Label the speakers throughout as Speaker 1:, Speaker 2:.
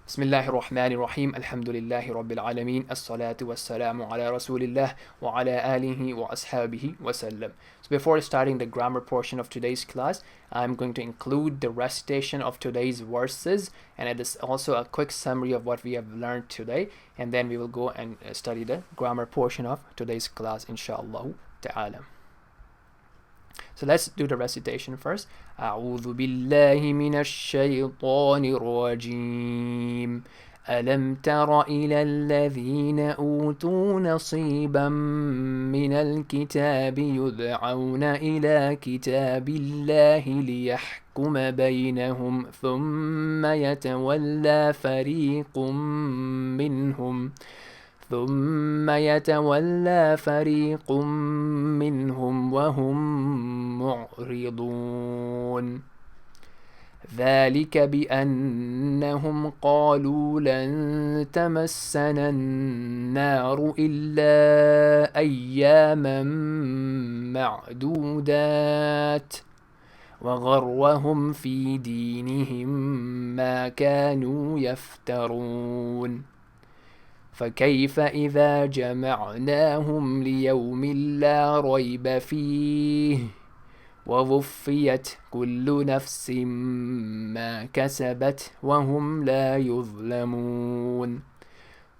Speaker 1: بسم الله الرحمن الرحيم الحمد لله رب العالمين الصلاة والسلام على رسول الله وعلى آله وأصحابه وسلم. So before starting the grammar portion of today's class, I'm going to include the recitation of today's verses, and it is also a quick summary of what we have learned today, and then we will go and study the grammar portion of today's class, inshallah ta'ala. So let's do the recitation first. أعوذ بالله من الشيطان الرجيم. ألم تر إلى الذين أوتوا نصيبا من الكتاب يدعون إلى كتاب الله ليحكم بينهم ثم يتولى فريق منهم وهم معرضون. ذلك بأنهم قالوا لن تمسنا النار إلا أياما معدودات وغرهم في دينهم ما كانوا يفترون. فكيف إذا جمعناهم ليوم لا ريب فيه ووفيت كل نفس ما كسبت وهم لا يظلمون.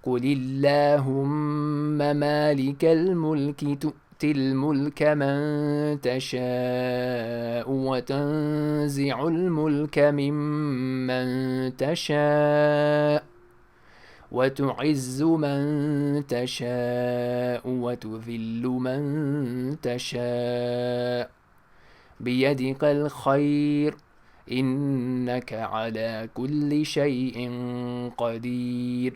Speaker 1: قل اللهم مالك الملك تؤتي الملك من تشاء وتنزع الملك ممن تشاء وتعز من تشاء وتذل من تشاء بيدك الخير إنك على كل شيء قدير.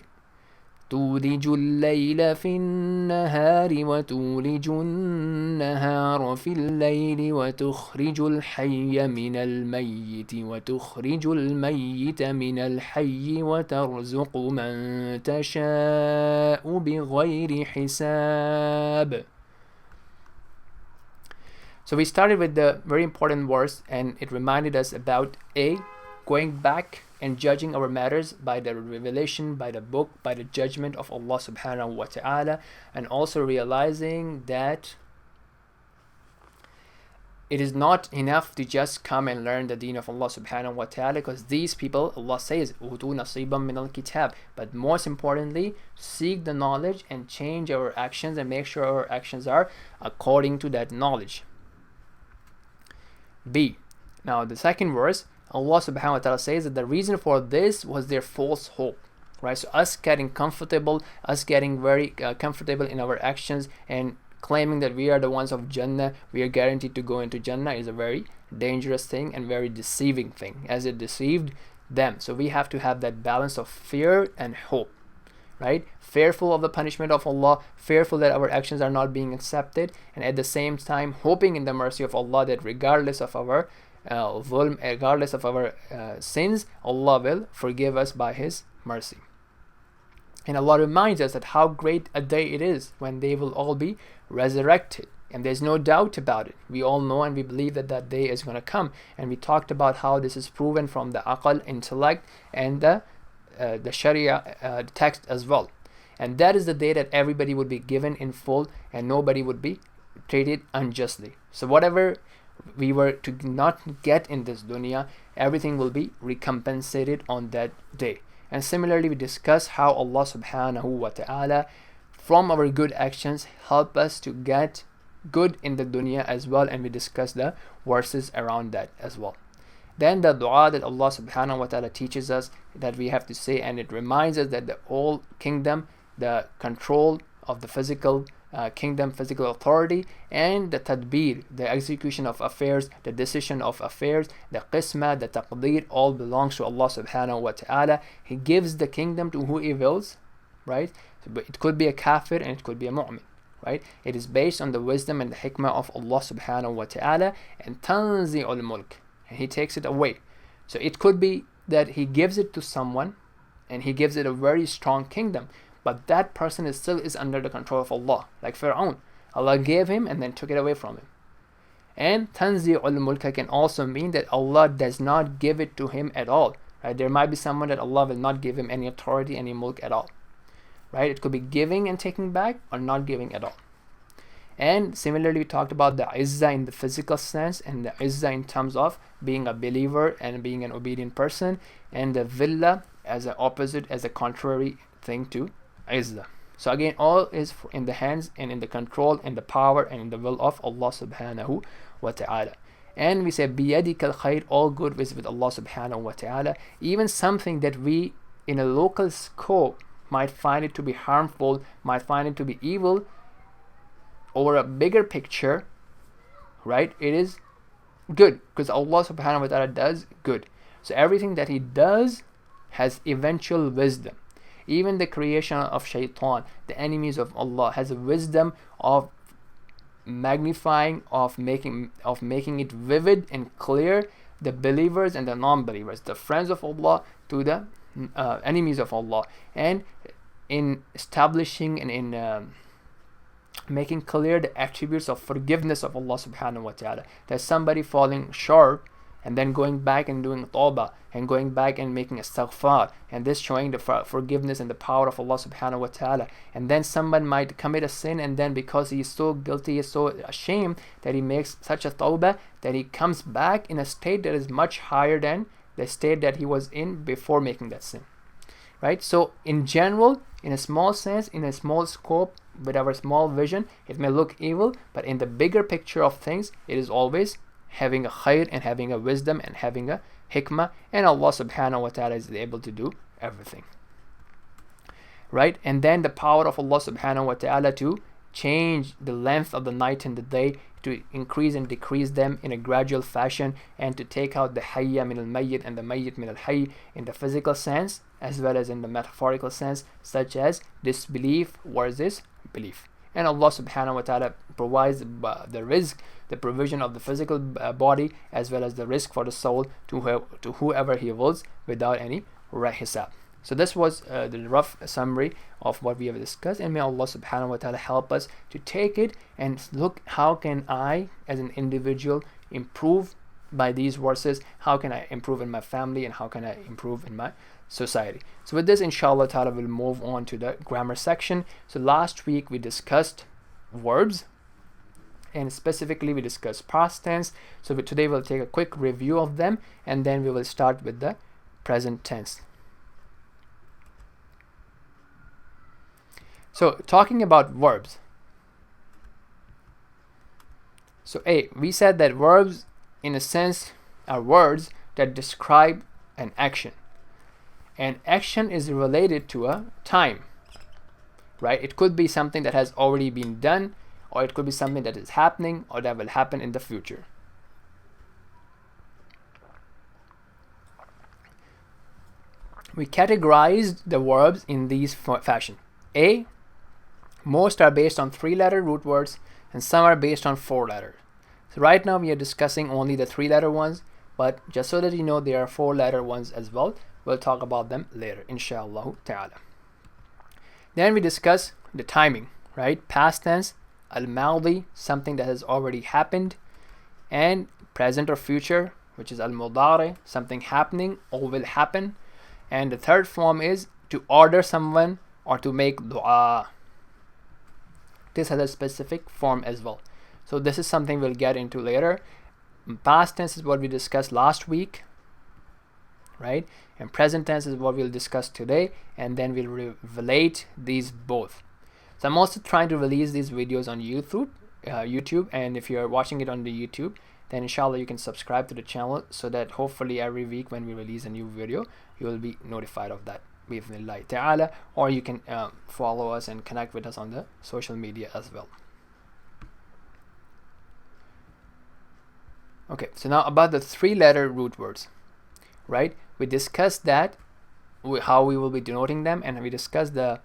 Speaker 1: تولج الليل في النهار وتولج النهار في الليل وتخرج الحي من الميت وتخرج الميت من الحي وترزق من تشاء بغير حساب. So we started with the very important verse, and it reminded us about going back and judging our matters by the revelation, by the book, by the judgment of Allah subhanahu wa ta'ala, and also realizing that it is not enough to just come and learn the deen of Allah subhanahu wa ta'ala, because these people, Allah says, "Utu nasiban min al-kitab," but most importantly, seek the knowledge and change our actions and make sure our actions are according to that knowledge. B. Now the second verse, Allah subhanahu wa ta'ala says that the reason for this was their false hope, right? So us getting comfortable, us getting very comfortable in our actions and claiming that we are the ones of Jannah, we are guaranteed to go into Jannah, is a very dangerous thing and very deceiving thing, as it deceived them. So we have to have that balance of fear and hope, right? Fearful of the punishment of Allah, fearful that our actions are not being accepted, and at the same time hoping in the mercy of Allah that regardless of our regardless of our sins, Allah will forgive us by His mercy. And Allah reminds us that how great a day it is when they will all be resurrected, and there's no doubt about it. We all know and we believe that that day is going to come, and we talked about how this is proven from the aqal, intellect, and the Sharia text as well. And that is the day that everybody would be given in full and nobody would be treated unjustly. So whatever we were to not get in this dunya, everything will be recompensated on that day. And similarly, we discuss how Allah subhanahu wa ta'ala, from our good actions, help us to get good in the dunya as well, and we discuss the verses around that as well. Then the dua that Allah subhanahu wa ta'ala teaches us that we have to say, and it reminds us that the whole kingdom, the control of the physical kingdom, physical authority, and the tadbir, the execution of affairs, the decision of affairs, the qisma, the taqdeer, all belongs to Allah subhanahu wa ta'ala. He gives the kingdom to who He wills, right? But it could be a kafir and it could be a mu'min, right? It is based on the wisdom and the hikmah of Allah subhanahu wa ta'ala, and tanzi'ul mulk, and He takes it away. So it could be that He gives it to someone and He gives it a very strong kingdom, but that person still is under the control of Allah, like Fir'aun. Allah gave him and then took it away from him. And tanzi'ul mulka can also mean that Allah does not give it to him at all, right? There might be someone that Allah will not give him any authority, any mulk at all, right? It could be giving and taking back, or not giving at all. And similarly, we talked about the izzah in the physical sense, and the izzah in terms of being a believer and being an obedient person, and the villa as an opposite, as a contrary thing to izzah. So again, all is in the hands and in the control and the power and in the will of Allah subhanahu wa ta'ala. And we say biyadika al-khair, all good is with Allah subhanahu wa ta'ala. Even something that we in a local scope might find it to be harmful, might find it to be evil, over a bigger picture, right, it is good, because Allah subhanahu wa ta'ala does good. So everything that he does has eventual wisdom. Even the creation of shaitan, the enemies of Allah, has a wisdom of magnifying, of making it vivid and clear, the believers and the non-believers, the friends of Allah to the enemies of Allah, and in establishing and in making clear the attributes of forgiveness of Allah subhanahu wa ta'ala. There's somebody falling short and then going back and doing tawbah and going back and making istighfar, and this showing the forgiveness and the power of Allah subhanahu wa ta'ala. And then someone might commit a sin, and then because he is so guilty, he is so ashamed, that he makes such a tawbah that he comes back in a state that is much higher than the state that he was in before making that sin, right? So in general, in a small sense, in a small scope, with our small vision, it may look evil, but in the bigger picture of things, it is always having a khair and having a wisdom and having a hikmah, and Allah subhanahu wa ta'ala is able to do everything, right? And then the power of Allah subhanahu wa ta'ala to change the length of the night and the day, to increase and decrease them in a gradual fashion, and to take out the hayya min al-mayyit and the mayyit min al-hayy in the physical sense as well as in the metaphorical sense, such as disbelief versus belief. And Allah subhanahu wa ta'ala provides the rizq, the provision of the physical body, as well as the rizq for the soul to whoever he wills, without any hisab. So this was the rough summary of what we have discussed, and may Allah subhanahu wa ta'ala help us to take it and look, how can I as an individual improve by these verses, how can I improve in my family, and how can I improve in my society. So with this, inshallah ta'ala, we'll move on to the grammar section. So last week we discussed verbs, and specifically we discussed past tense. So today we'll take a quick review of them, and then we will start with the present tense. So talking about verbs. So we said that verbs in a sense are words that describe an action. And action is related to a time, right? It could be something that has already been done, or it could be something that is happening or that will happen in the future. We categorized the verbs in these fashion. Most are based on 3-letter root words, and some are based on 4 letters. So right now we are discussing only the 3-letter ones, but just so that you know, there are 4-letter ones as well. We'll talk about them later, inshallah ta'ala. Then we discuss the timing, right? Past tense, al-madi, something that has already happened, and present or future, which is al-mudari, something happening or will happen. And the third form is to order someone or to make dua. This has a specific form as well. So this is something we'll get into later. Past tense is what we discussed last week, right? And present tense is what we'll discuss today, and then we'll relate these both. So I'm also trying to release these videos on YouTube, and if you're watching it on the YouTube, then inshallah you can subscribe to the channel, so that hopefully every week when we release a new video, you will be notified of that, bi'idhnillahi ta'ala. Or you can follow us and connect with us on the social media as well. Okay, so now about the 3-letter root words, right? We discussed that, how we will be denoting them, and we discussed the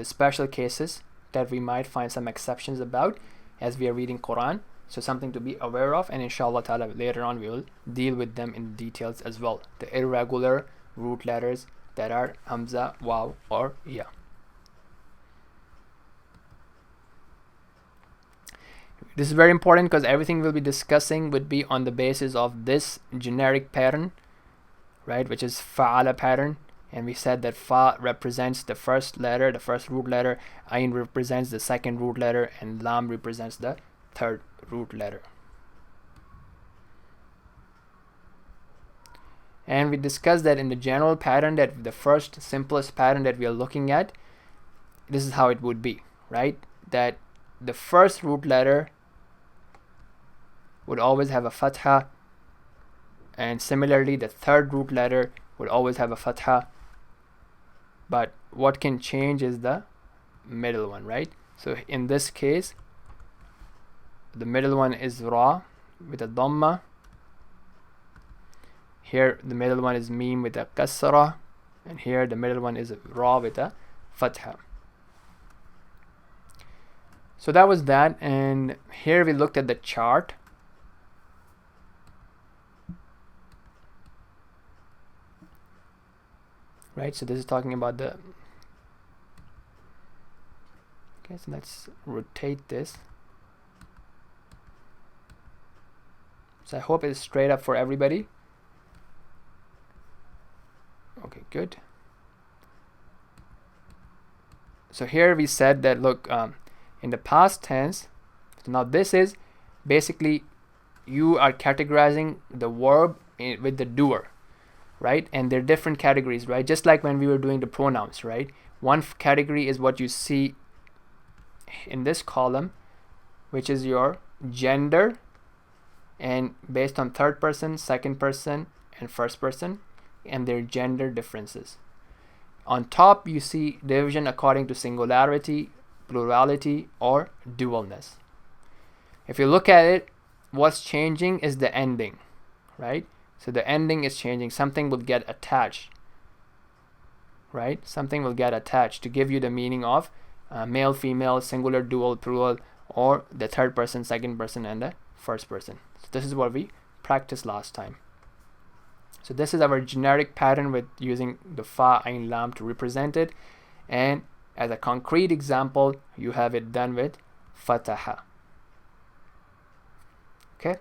Speaker 1: special cases that we might find some exceptions about as we are reading Quran. So something to be aware of, and inshallah ta'ala later on we will deal with them in details as well. The irregular root letters that are hamza, waw, or ya. This is very important because everything we'll be discussing would be on the basis of this generic pattern right, which is fa'ala pattern. And we said that fa represents the first letter, the first root letter, ayn represents the second root letter, and lam represents the third root letter. And we discussed that in the general pattern, that the first simplest pattern that we are looking at, this is how it would be, right? That the first root letter would always have a fatha, and similarly the third root letter would always have a fatha, but what can change is the middle one, right? So in this case, the middle one is ra with a dhamma. Here the middle one is mim with a kasra, and here the middle one is ra with a fatha. So that was that, and here we looked at the chart. Right, so this is talking about the, okay, so let's rotate this. So I hope it's straight up for everybody. Okay, good. So here we said that, look, in the past tense, so now this is basically you are categorizing the verb with the doer, right? And they're different categories, right? Just like when we were doing the pronouns, right? One category is what you see in this column, which is your gender, and based on third person, second person, and first person, and their gender differences. On top, you see division according to singularity, plurality, or dualness. If you look at it, what's changing is the ending, right? So the ending is changing. Something will get attached, right? Something will get attached to give you the meaning of male, female, singular, dual, plural, or the third person, second person, and the first person. So this is what we practiced last time. So this is our generic pattern with using the fa, ayn, lam to represent it. And as a concrete example, you have it done with fataha. Okay?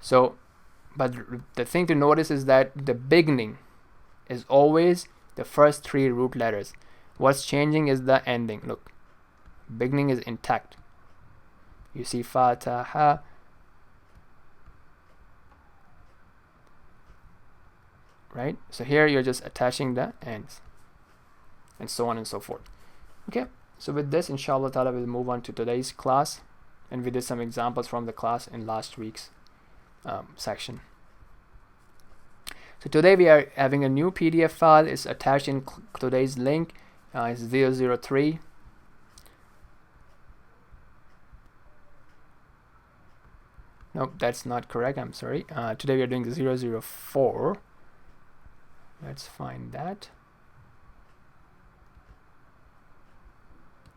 Speaker 1: So, but the thing to notice is that the beginning is always the first three root letters. What's changing is the ending. Look, beginning is intact. You see fataha. Right? So here you're just attaching the ends, and so on and so forth. Okay, so with this, inshallah ta'ala, we'll move on to today's class, and we did some examples from the class in last week's section. So today we are having a new PDF file. It's attached in today's link. It's 003. Nope, that's not correct. I'm sorry. Today we are doing 004. Let's find that.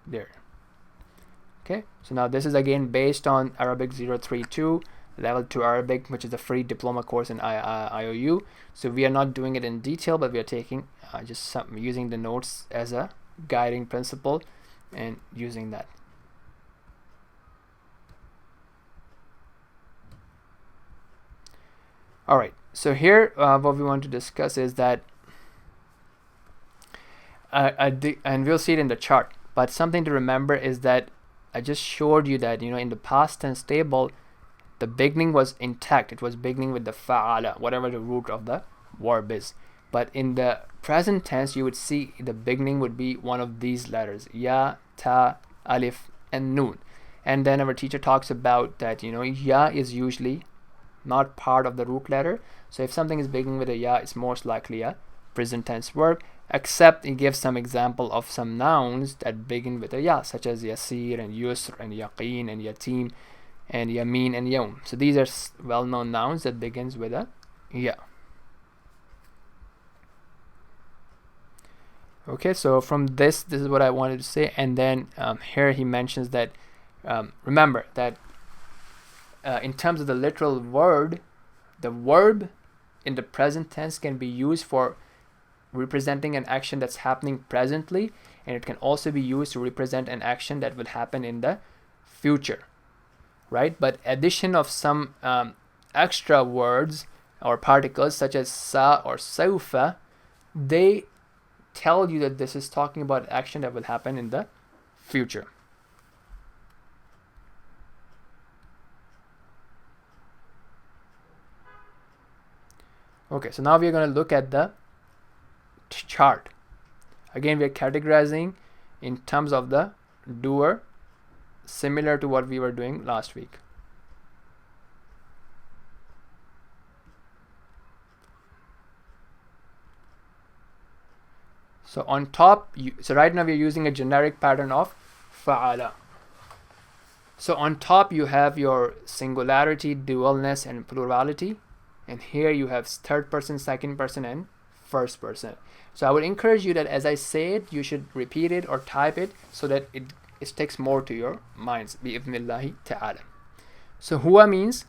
Speaker 1: There. Okay, so now this is again based on Arabic 032, level 2 Arabic, which is a free diploma course in IOU. So we are not doing it in detail, but we are taking using the notes as a guiding principle and using that. All right, so here what we want to discuss is that, and we'll see it in the chart, but something to remember is that I just showed you that, in the past tense table, the beginning was intact. It was beginning with the fa'ala, whatever the root of the verb is. But in the present tense, you would see the beginning would be one of these letters, ya, ta, alif, and noon. And then our teacher talks about that, ya is usually not part of the root letter. So if something is beginning with a ya, it's most likely a present tense verb, except he gives some example of some nouns that begin with a ya, such as yasir and yusr and yaqeen and yatim and yamin and yawm. So these are well-known nouns that begins with a ya. Okay, so from this is what I wanted to say. And then here he mentions that remember that in terms of the literal word, the verb in the present tense can be used for representing an action that's happening presently, and it can also be used to represent an action that will happen in the future, right? But addition of some extra words or particles such as sa or sawfa, they tell you that this is talking about action that will happen in the future. Okay, so now we are going to look at the chart. Again, we are categorizing in terms of the doer, similar to what we were doing last week. So on top, so right now we're using a generic pattern of fa'ala. So on top you have your singularity, dualness, and plurality, and here you have third person, second person, and first person. So I would encourage you that as I say it, you should repeat it or type it so that it sticks more to your minds. Bi-idhnillahi ta'ala. So huwa means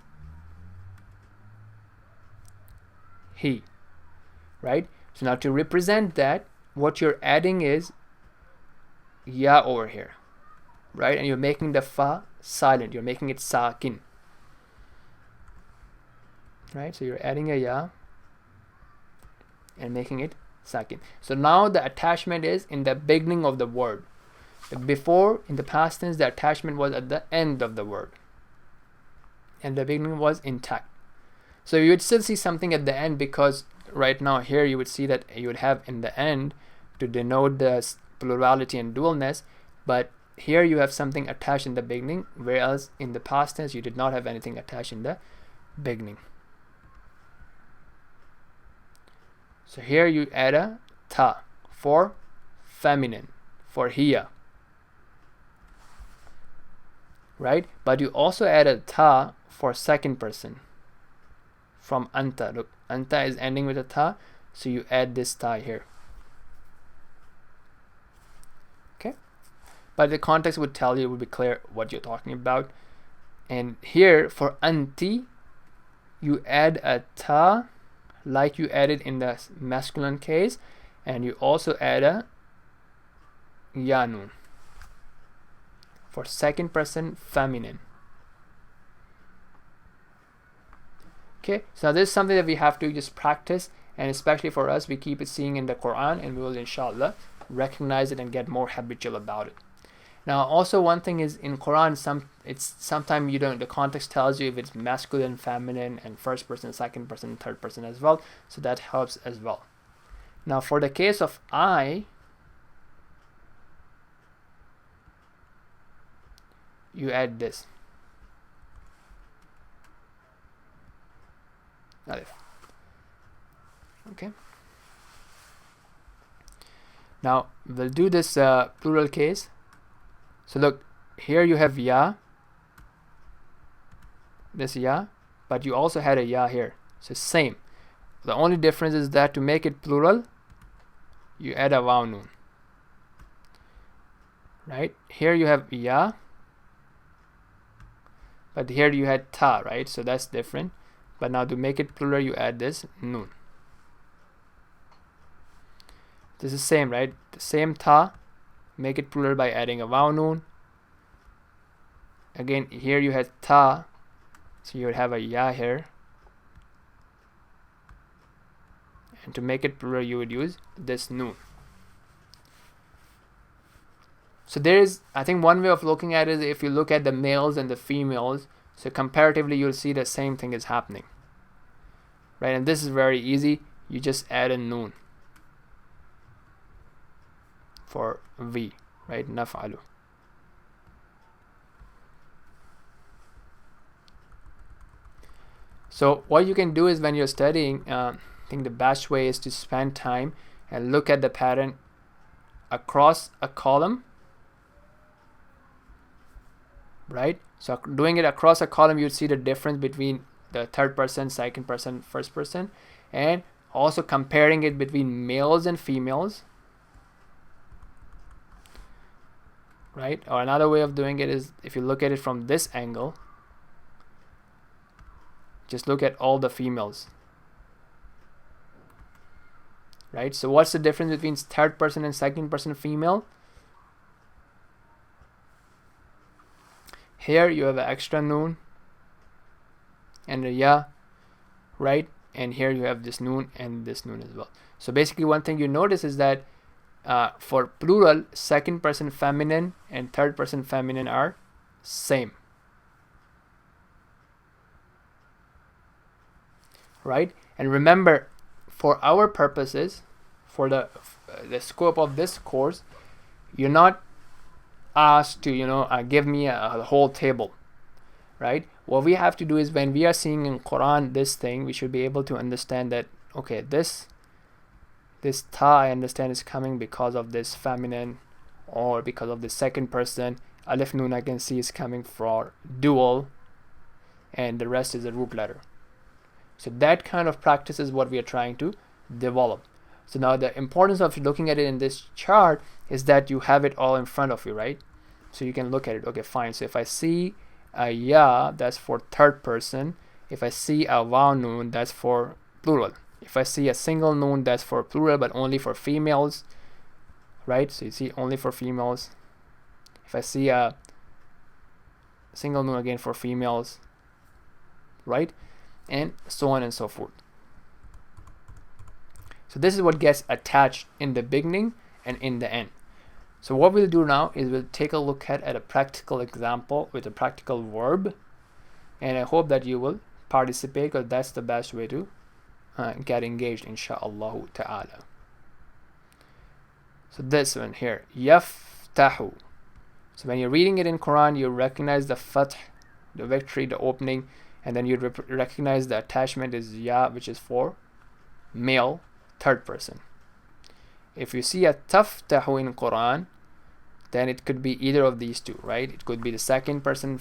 Speaker 1: he, right? So now to represent that, what you're adding is ya over here, right? And you're making the fa silent. You're making it sakin, right? So you're adding a ya and making it sakin. So now the attachment is in the beginning of the word. Before, in the past tense, the attachment was at the end of the word, and the beginning was intact. So you would still see something at the end, because right now here you would see that you would have in the end to denote the plurality and dualness, but here you have something attached in the beginning, whereas in the past tense you did not have anything attached in the beginning. So here you add a ta for feminine, for hiya, right? But you also add a ta for second person from anta. Look, anta is ending with a ta, so you add this ta here. Okay, but the context would tell you, it would be clear what you're talking about. And here for anti, you add a ta like you added in the masculine case, and you also add a yanun for second person feminine. Okay, so this is something that we have to just practice, and especially for us, we keep it seeing in the Quran, and we will inshallah recognize it and get more habitual about it. Now also one thing is in Quran, sometimes you don't, the context tells you if it's masculine, feminine, and first person, second person, third person as well, so that helps as well. Now for the case of I, you add this alif. Okay, now we'll do this plural case. So look, here you have ya, this ya, but you also had a ya here, so same. The only difference is that to make it plural, you add a waw nun, right? Here you have ya, but here you had ta, right? So that's different. But now to make it plural, you add this nun. This is same, right? The same ta, make it plural by adding a waw nun. Again, here you had ta, so you would have a ya here, and to make it plural you would use this nun. So there is, I think one way of looking at it is if you look at the males and the females, so comparatively you'll see the same thing is happening, right? And this is very easy. You just add a nun for we, right? Naf'alu. So what you can do is when you're studying, I think the best way is to spend time and look at the pattern across a column, right? So doing it across a column, you'd see the difference between the third person, second person, first person, and also comparing it between males and females, right? Or another way of doing it is if you look at it from this angle, just look at all the females, right? So what's the difference between third person and second person female? Here you have an extra nun and a ya, right? and here you have this noon and this noon as well. So basically one thing you notice is that for plural, second person feminine and third person feminine are same, right? And remember, for our purposes, for the scope of this course, you're not asked to give me a whole table, right? What we have to do is, when we are seeing in Quran this thing, we should be able to understand that, okay, this ta I understand is coming because of this feminine, or because of the second person. Alif Nun I can see is coming for dual, and the rest is a root letter. So that kind of practice is what we are trying to develop. So now the importance of looking at it in this chart is that you have it all in front of you, right? So you can look at it. Okay, fine. So if I see a ya, that's for third person. If I see a waw noon, that's for plural. If I see a single noon, that's for plural, but only for females, right? So you see only for females. If I see a single noon, again for females, right? And so on and so forth. So this is what gets attached in the beginning and in the end. So what we'll do now is we'll take a look at a practical example with a practical verb, and I hope that you will participate, because that's the best way to get engaged, insha'Allah ta'ala. So this one here, yaftahu. So when you're reading it in Quran, you recognize the fath, the victory, the opening, and then you recognize the attachment is ya, which is for male, third person. If you see a taftahu in Quran, then it could be either of these two, right? It could be the second person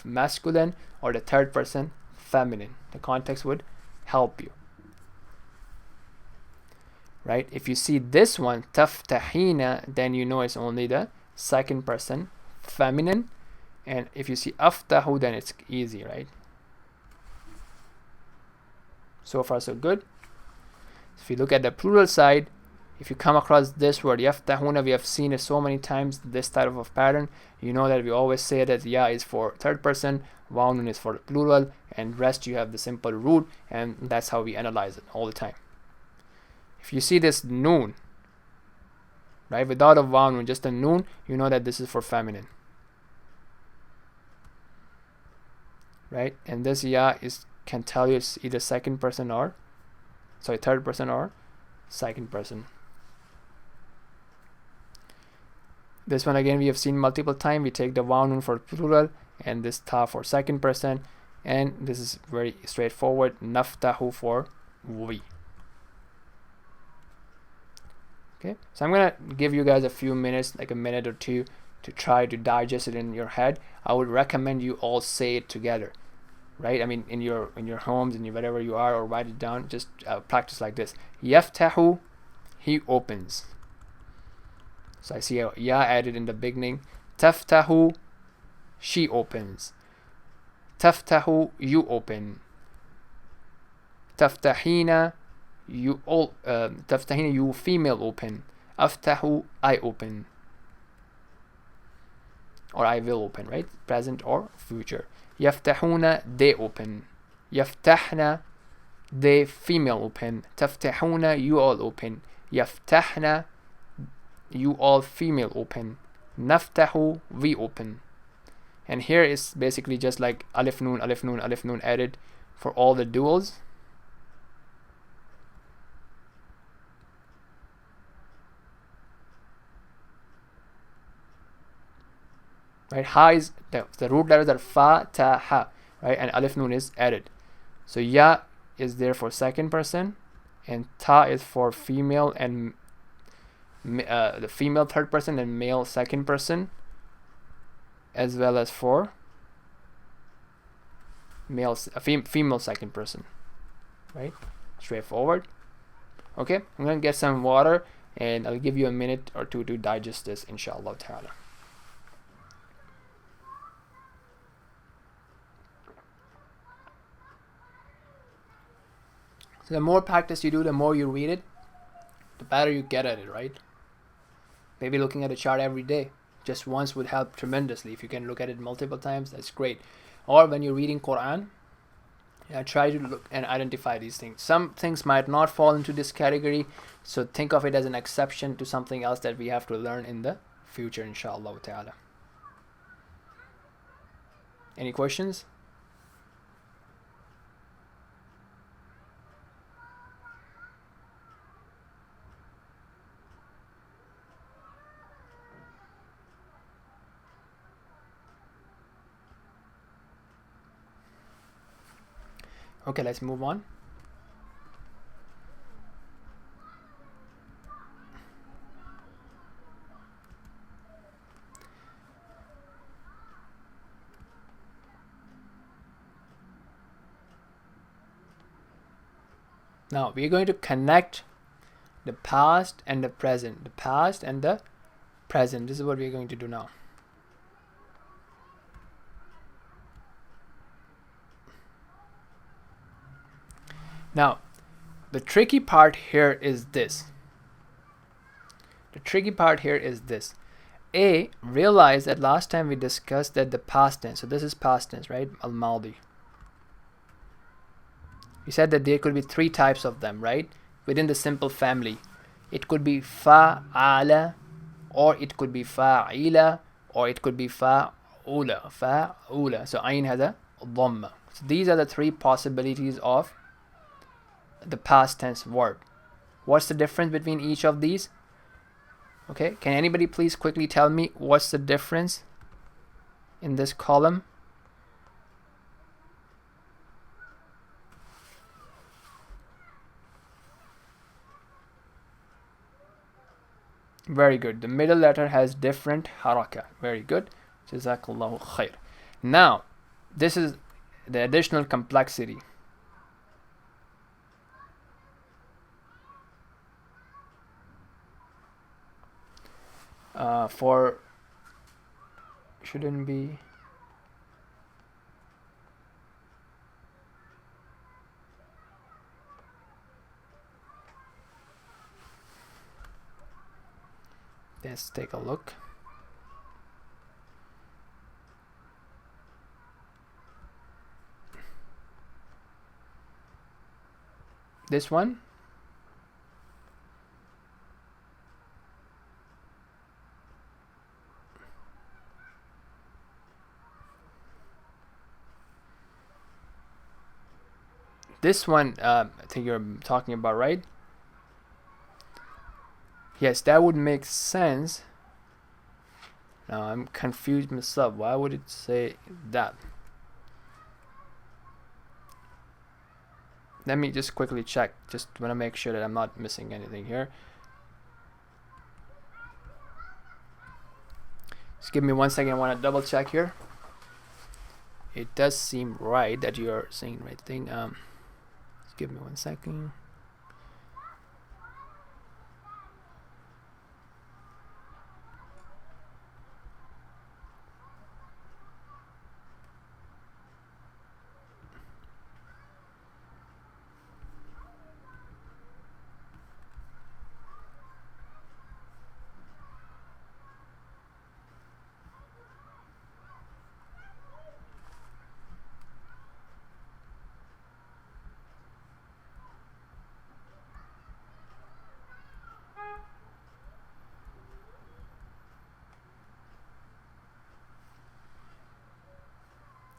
Speaker 1: masculine or the third person feminine. The context would help you, right? If you see this one, taftahina, then you know it's only the second person feminine. And if you see aftahu, then it's easy, right? So far so good. If you look at the plural side, if you come across this word yaftahuna, we have seen it so many times, this type of pattern. You know that we always say that ya is for third person, waw nun is for plural, and rest you have the simple root, and that's how we analyze it all the time. If you see this noon, right, without a waw nun, just a noon, you know that this is for feminine, right? And this ya can tell you it's either third person or second person. This one again we have seen multiple times. We take the waw nun for plural and this ta for second person, and this is very straightforward, naftahu for we. Okay, so I'm gonna give you guys a few minutes, like a minute or two, to try to digest it in your head. I would recommend you all say it together, right? I mean, in your homes, in your wherever you are, or write it down. Just practice like this. Yaftahu, he opens. So I see a ya added in the beginning. Taftahu, she opens. Taftahu, you open. Taftahina, you all. Taftahina, you female open. Aftahu, I open. Or I will open, right? Present or future. Yaftahuna, they open. Yaftahna, they female open. Taftahuna, you all open. Yaftahna, you all female open. Naftahu, we open. And here is basically just like alif nun, alif nun, alif nun added for all the duals. Right, ha is the root letters are fa, ta, ha, right, and alif nun is added. So ya is there for second person, and ta is for female and the female third person and male second person, as well as for female second person, right? Straightforward. Okay, I'm gonna get some water and I'll give you a minute or two to digest this, inshallah ta'ala. So the more practice you do, the more you read it, the better you get at it, right? Maybe looking at a chart every day, just once would help tremendously. If you can look at it multiple times, that's great. Or when you're reading Quran, Try to look and identify these things. Some things might not fall into this category, so think of it as an exception to something else that we have to learn in the future, inshallah ta'ala. Any questions? Okay, let's move on. Now we're going to connect the past and the present. The past and the present. This is what we're going to do now. Now, the tricky part here is this. Realize that last time we discussed that the past tense, so this is past tense, right? Al-Maldi. We said that there could be 3 types of them, right? Within the simple family. It could be fa'ala, or it could be fa'ila, or it could be fa'ula. So ayn has a dhamma. So these are the 3 possibilities of the past tense verb. What's the difference between each of these? Okay, can anybody please quickly tell me what's the difference in this column? Very good. The middle letter has different haraka. Very good. Jazakallahu khair. Now, this is the additional complexity. For shouldn't be let's take a look. This one, I think you're talking about, right? Yes, that would make sense. Now I'm confused myself. Why would it say that? Let me just quickly check. Just want to make sure that I'm not missing anything here. Just give me 1 second. I want to double check here. It does seem right that you are saying the right thing. Just give me 1 second.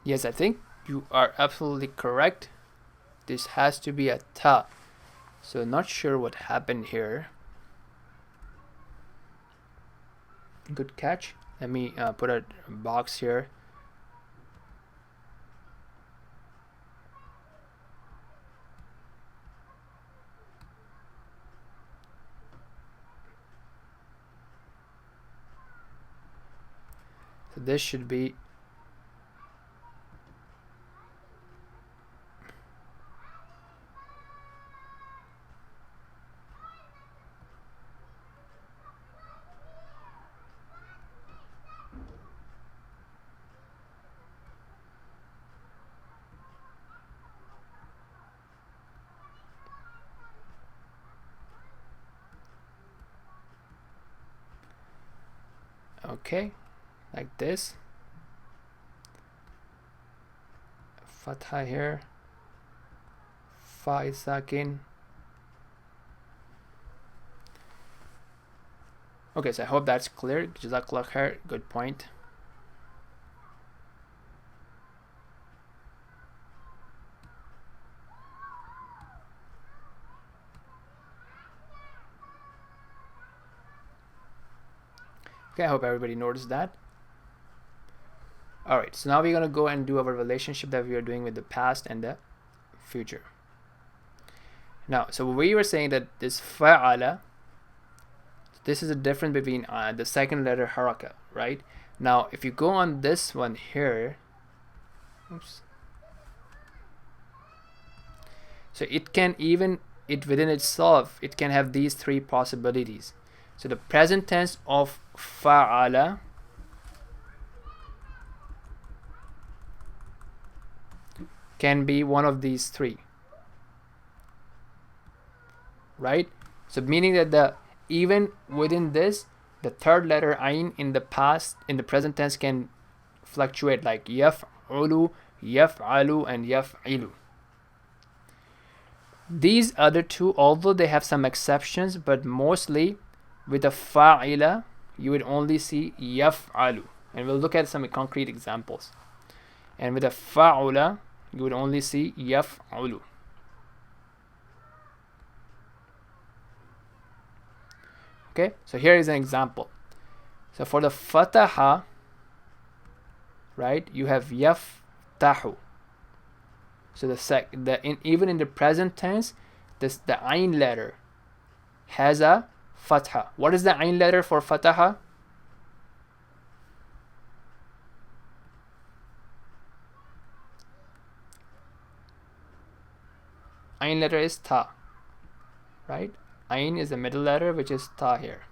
Speaker 1: Yes, I think you are absolutely correct. This has to be a ta. So not sure what happened here. Good catch. Let me put a box here. So this should be okay, like this. Fatha here. Fa is sakin. Okay, so I hope that's clear. Jazakallah khair. Good point. Okay, I hope everybody noticed that. Alright, so now we're going to go and do our relationship that we are doing with the past and the future. Now, so we were saying that this fa'ala, this is a difference between the second letter haraka, right? Now, if you go on this one here, oops. So it can even, it within itself, it can have these three possibilities. So the present tense of fa'ala can be one of these three, right? So meaning that the even within this, the third letter ayn in the past, in the present tense can fluctuate, like yaf'ulu, yaf'alu, and yaf'ilu. These other two, although they have some exceptions, but mostly with a fa'ila, you would only see yaf'alu. And we'll look at some concrete examples. And with a fa'ula, you would only see yaf'ulu. Okay, so here is an example. So for the fataha, right, you have yaftahu. So even in the present tense, the ayn letter has a fatha. What is the ayn letter for fataha? Ayn letter is ta, right? Ayn is the middle letter, which is ta here.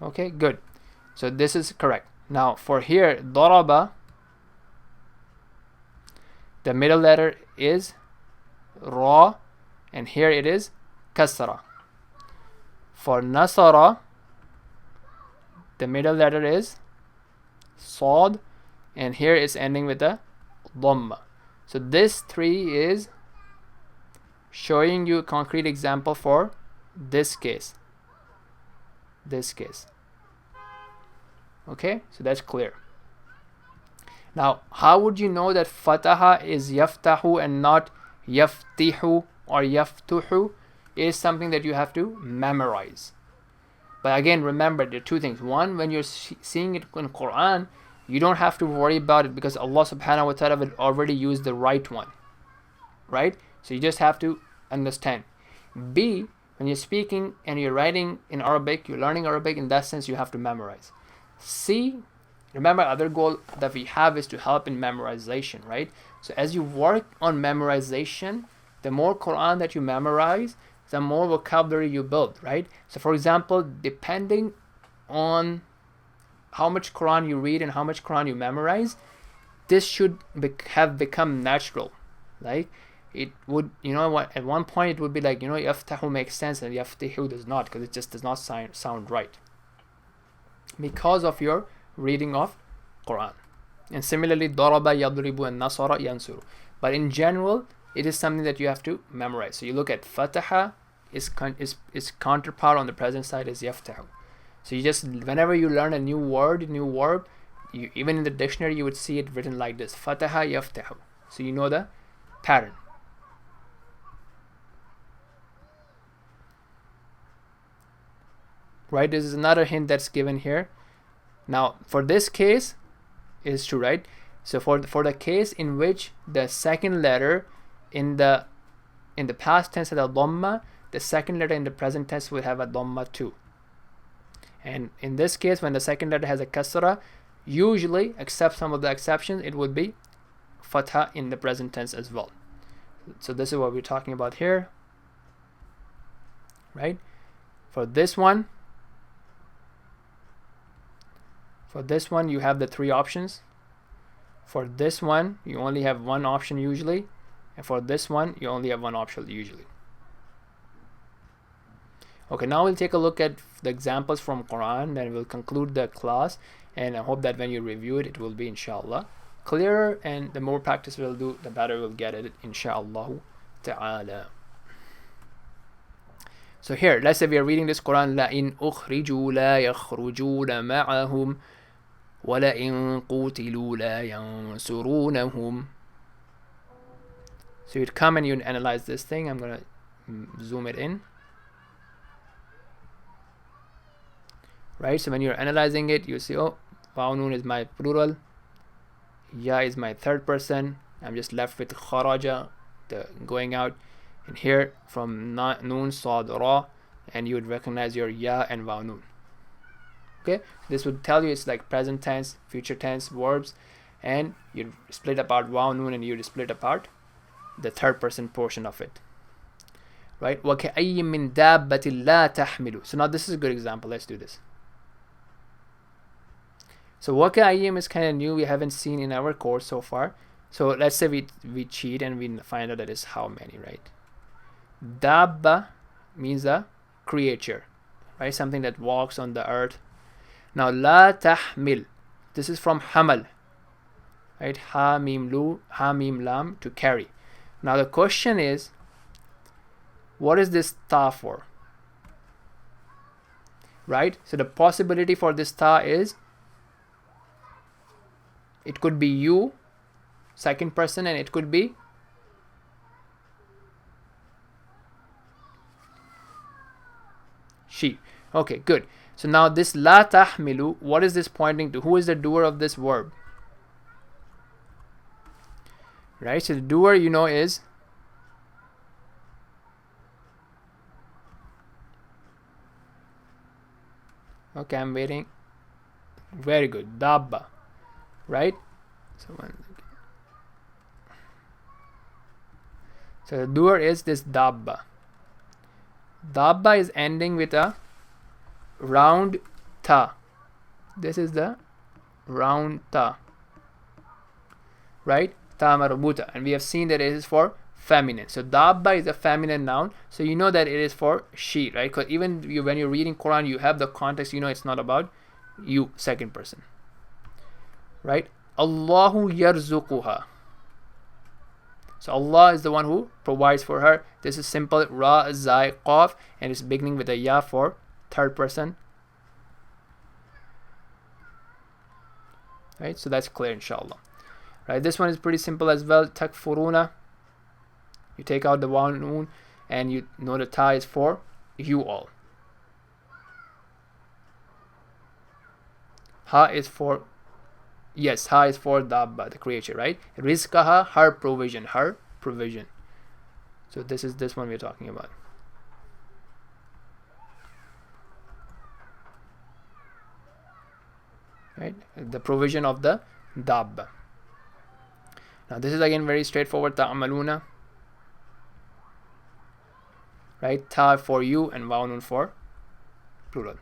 Speaker 1: Okay, good. So this is correct. Now for here, daraba, the middle letter is ra, and here it is kasra. For nasara, the middle letter is sad, and here it's ending with a dhamma. So this three is showing you a concrete example for this case. Okay, so that's clear. Now, how would you know that fataha is yaftahu and not yaftihu or yaftuhu? It is something that you have to memorize. But again, remember, there are two things. One, when you're seeing it in Quran, you don't have to worry about it because Allah subhanahu wa ta'ala will already use the right one, right? So you just have to understand. B, when you're speaking and you're writing in Arabic, you're learning Arabic, in that sense you have to memorize. C, remember, other goal that we have is to help in memorization, right? So as you work on memorization, the more Quran that you memorize, the more vocabulary you build, right? So for example, depending on how much Quran you read and how much Quran you memorize, this should have become natural. Like it would, you know what, at one point it would be like, you know, yaftahu makes sense and yaftihu does not, because it just does not sound right because of your reading of Quran. And similarly, daraba yadribu and nasara yansuru. But in general, it is something that you have to memorize. So you look at fataha, is counterpart on the present side is yaftahu. So you just, whenever you learn a new word, new verb, you, even in the dictionary, you would see it written like this: fataha yaftahu. So you know the pattern. Right? This is another hint that's given here. Now, for this case, it is true, right? So for the case in which the second letter in the past tense had a dhamma, the second letter in the present tense will have a dhamma too. And in this case, when the second letter has a kasra, usually, except some of the exceptions, it would be fatha in the present tense as well. So this is what we're talking about here, right? For this one, you have the three options. For this one, you only have one option usually, and for this one, you only have one option usually. Okay, now we'll take a look at the examples from Quran, then we'll conclude the class, and I hope that when you review it, it will be inshallah clearer, and the more practice we'll do, the better we'll get at it, inshallah ta'ala. So here, let's say we are reading this Quran, لَإِنْ أُخْرِجُوا لَا يَخْرُجُونَ مَعَهُمْ وَلَئِنْ قُوتِلُوا لَا يَنْصُرُونَهُم. So you'd come and you'd analyze this thing. I'm going to zoom it in. Right, so when you're analyzing it, you see, oh, Wawnun is my plural, Ya is my third person. I'm just left with kharaja, the going out. And here from Noon, Sad, Ra, and you would recognize your Ya and Wawnun. Okay, this would tell you it's like present tense, future tense verbs, and you'd split apart Wawnun and you'd split apart the third person portion of it. Right? وَكَأَيٍّ مِّن دَابَّةٍ لَا تَحْمِلُ. So now this is a good example. Let's do this. So وَكَأَيٍّ is kind of new. We haven't seen in our course so far. So let's say we cheat and we find out that is how many, right? Dabba means a creature, right? Something that walks on the earth. Now la tahmil, this is from hamal, right? Ha mim lam, to carry. Now the question is, what is this ta for? Right? So the possibility for this ta is, it could be you, second person, and it could be she. Okay, good. So now this la tahmilu, what is this pointing to? Who is the doer of this verb? Right, so the doer, you know, is okay, I'm waiting. Very good. Dabba. Right? So the doer is this dabba. Dabba is ending with a round ta. This is the round ta. Right? Ta marbuta. And we have seen that it is for feminine. So dabba is a feminine noun. So you know that it is for she, right? Because even when you're reading Quran, you have the context. You know it's not about you, second person. Right? Allahu yarzuquha. So Allah is the one who provides for her. This is simple ra, zai, qaf, and it's beginning with a ya for third person. Right? So that's clear, inshallah. Right? This one is pretty simple as well. Takfuruna. You take out the wawnun and you know the ta is for you all. Ha is for, yes, ha is for dabba, the creature, right? Rizqaha, her provision, her provision. So this is this one we're talking about. Right? The provision of the dabba. Now this is again very straightforward. Ta'amaluna. Right? Ta for you and wawnun for plural.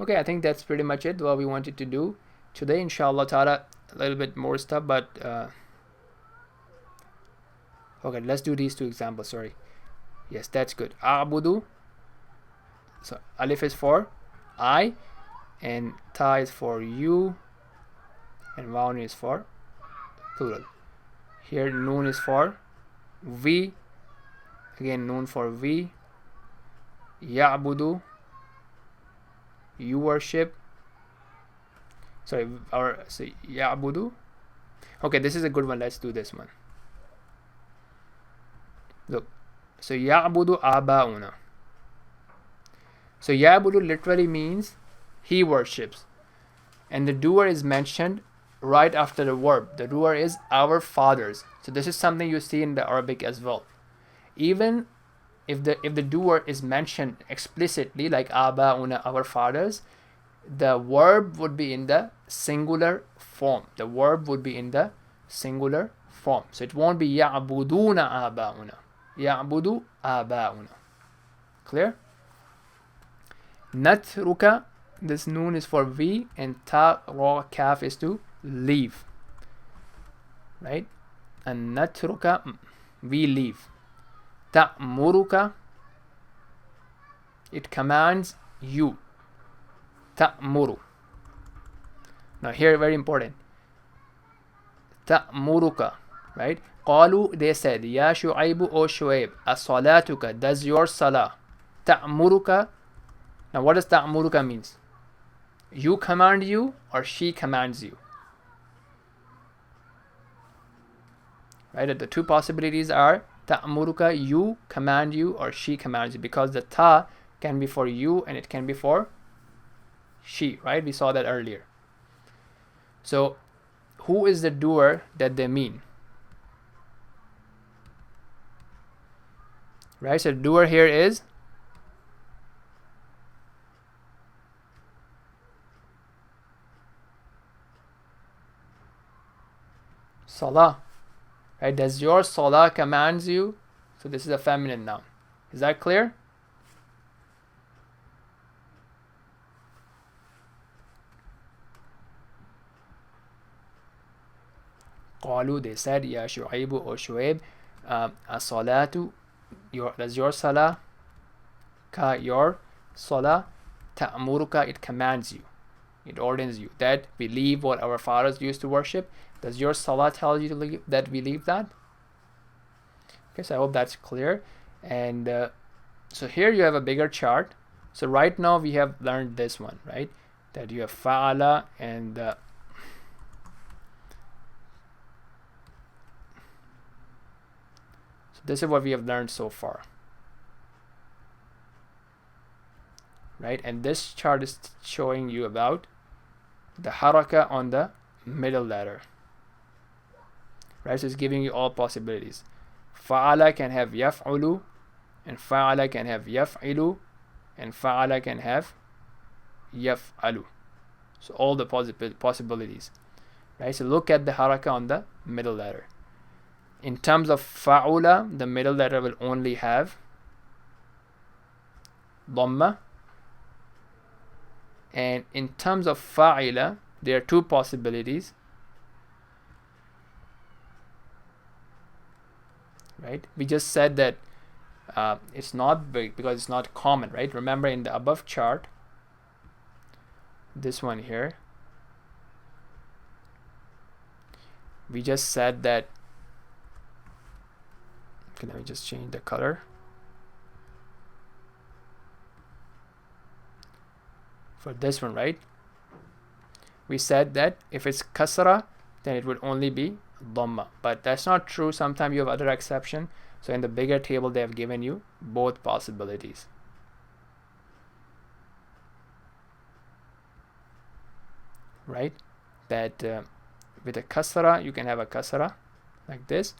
Speaker 1: Okay, I think that's pretty much it, what we wanted to do today. Inshallah ta'ala, a little bit more stuff, but okay, let's do these two examples. Sorry. Yes, that's good. A'budu. So alif is for I, and ta is for you, and wawn is for plural. Here noon is for we, again noon for we. Ya'budu, you worship. Sorry, so ya'budu. Okay, this is a good one. Let's do this one. Look, so ya'budu aba'una. So ya'budu literally means he worships, and the doer is mentioned right after the verb. The doer is our fathers. So this is something you see in the Arabic as well. Even if the doer is mentioned explicitly, like aba'una, our fathers, the verb would be in the singular form. The verb would be in the singular form. So it won't be ya'buduna aba'una. Ya'budu aba'una. Clear? Natruka, this noon is for we, and ta, ra, kaf is to leave. Right? And natruka, we leave. Ta'muruka, it commands you. Ta'muru. Now here, very important. تأمرك, right? قالوا, they said, يا شعيب O Shuaib, أصلاتك, does your salah, تأمرك. Now what does تأمرك means? You command you or she commands you? Right? The two possibilities are تأمرك, you command you, or she commands you, because the ta can be for you and it can be for she, right? We saw that earlier. So who is the doer that they mean? Right? So the doer here is salah. Right? Does your salah commands you? So this is a feminine noun. Is that clear? قالوا, they said, يا شعيب O Shuaib, الصلاة, does your salah, ka, your salah, تأمرك, it commands you, it orders you that we leave what our fathers used to worship. Does your salah tell you to leave, that we leave that? Okay, so I hope that's clear. And so here you have a bigger chart. So right now we have learned this one, right? That you have fa'ala and so this is what we have learned so far, right? And this chart is showing you about the haraka on the middle letter, right? So it's giving you all possibilities. Fa'ala can have yaf'ulu, and fa'ala can have yaf'ilu, and fa'ala can have yaf'alu. So all the possibilities, right? So look at the haraka on the middle letter. In terms of fa'ula, the middle letter will only have dhamma. And in terms of fa'ila, there are two possibilities, right? We just said that it's not big because it's not common, right? Remember in the above chart, this one here, we just said that, okay, let me just change the color. For this one, right? We said that if it's kasra, then it would only be dhamma. But that's not true. Sometimes you have other exception. So in the bigger table, they have given you both possibilities. Right? That with a kasra, you can have a kasra like this.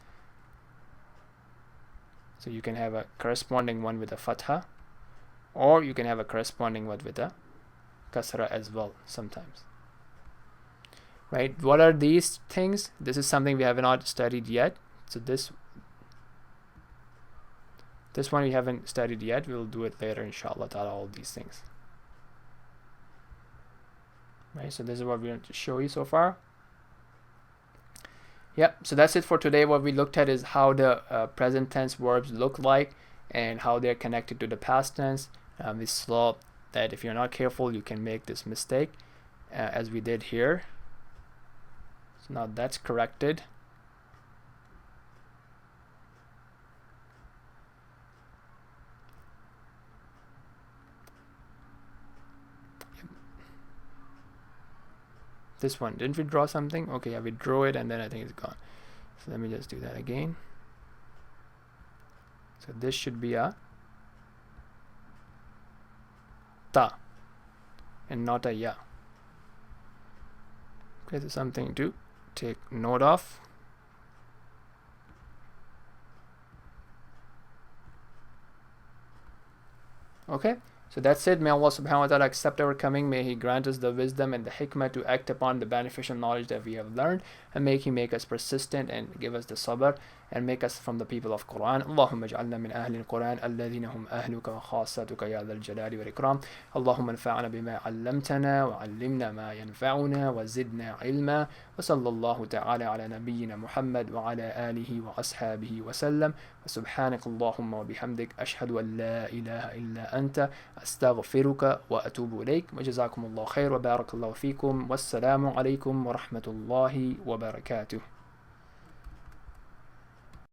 Speaker 1: So you can have a corresponding one with a fatha, or you can have a corresponding one with a kasra as well sometimes. Right? What are these things? This is something we have not studied yet. So this one we haven't studied yet. We will do it later, inshallah ta'ala, all these things. Right? So this is what we're going to show you so far. Yep, so that's it for today. What we looked at is how the present tense verbs look like and how they're connected to the past tense. We saw that if you're not careful, you can make this mistake as we did here. So now that's corrected. This one, didn't we draw something? Okay, yeah, we drew it and then I think it's gone. So let me just do that again. So this should be a ta and not a ya. Okay, so something to take note of. Okay, so that's it. May Allah subhanahu wa ta'ala accept our coming. May He grant us the wisdom and the hikmah to act upon the beneficial knowledge that we have learned, and may He make us persistent and give us the sabr and make us from the people of Quran. اللهم اجعلنا من أهل القرآن الذين هم أهلك وخاصتك يا ذا الجلال والإكرام. اللهم انفعنا بما علمتنا وعلمنا ما ينفعنا وزدنا علما. وصلى الله تعالى على نبينا محمد وعلى آله وأصحابه وسلم. وسبحانك اللهم وبحمدك أشهد أن لا إله إلا أنت أستغفرك وأتوب إليك. وجزاكم الله خير وبارك الله فيكم والسلام عليكم ورحمة الله وبركاته.